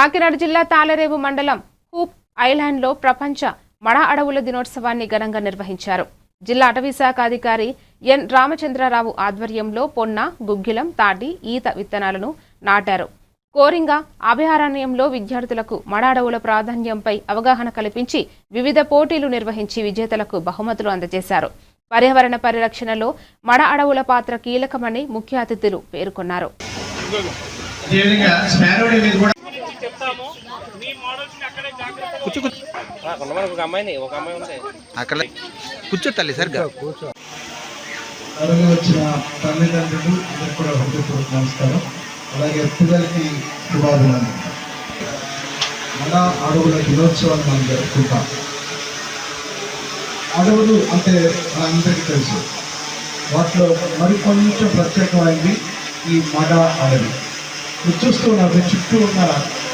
కాకినాడ జిల్లా తాళరేవు మండలం హూప్ ఐలాండ్లో ప్రపంచ మడ అడవుల దినోత్సవాన్ని ఘనంగా నిర్వహించారు. జిల్లా అటవీ శాఖ అధికారి ఎన్ రామచంద్రరావు ఆధ్వర్యంలో పొన్న, గుగ్గిలం, తాటి, ఈత విత్తనాలను నాటారు. కోరింగ అభయారణ్యంలో విద్యార్థులకు మడ అడవుల ప్రాధాన్యంపై అవగాహన కల్పించి వివిధ పోటీలు నిర్వహించి విజేతలకు బహుమతులు అందజేశారు. పర్యావరణ పరిరక్షణలో మడ అడవుల పాత్ర కీలకమని ముఖ్య అతిథులు పేర్కొన్నారు. కూర్చోట్టాలి సార్ వచ్చిన తల్లిదండ్రులు కూడా హృదయపూర్వక నమస్కారం. అలాగే పిల్లలకి శుభాభినందనలు. మన అడవుల దినోత్సవాన్ని మనం జరుపుకుంటాం. అడవులు అంటే మనందరికీ తెలుసు. వాటిలో మరికొంచెం ప్రత్యేకమైంది ఈ మడ అడవి. మీరు చూస్తూ ఉన్నారు, చుట్టూ ఉన్న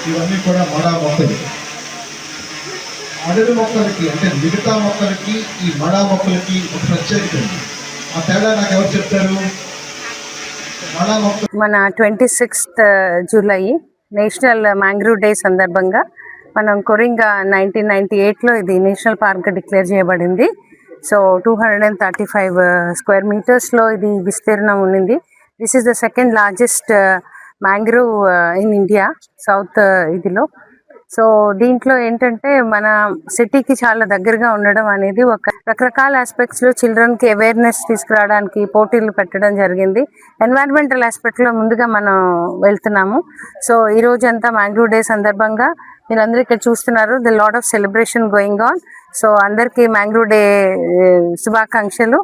ఇవన్నీ కూడా మడ మొక్కలు. అడవి మొక్కలకి అంటే మిగతా మొక్కలకి ఈ మడ మొక్కలకి ఒక ప్రత్యేకత ఉంది. ఆ తేడా నాకు ఎవరు చెప్తారు? మడ మొక్క మన 26th July national mangrove day సందర్భంగా మనం కొరింగా 1998లో ఇది నేషనల్ పార్క్ డిక్లేర్ చేయబడింది. సో 235 స్క్వేర్ మీటర్స్లో ఇది విస్తీర్ణం ఉన్నింది. This is the second largest mangrove in India south ఇదిలో. సో దీంట్లో ఏంటంటే మన సిటీకి చాలా దగ్గరగా ఉండడం అనేది ఒక రకరకాల ఆస్పెక్ట్స్లో చిల్డ్రన్కి అవేర్నెస్ తీసుకురావడానికి పోటీలు పెట్టడం జరిగింది. ఎన్వైరన్మెంటల్ ఆస్పెక్ట్లో ముందుగా మనం వెళ్తున్నాము. సో ఈ రోజంతా మ్యాంగ్రూవ్ డే సందర్భంగా మీరందరూ ఇక్కడ చూస్తున్నారు, the lot of celebration going on. So అందరికీ మ్యాంగ్రూవ్ డే శుభాకాంక్షలు.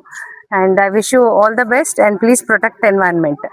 And I wish you all the best and please protect environment.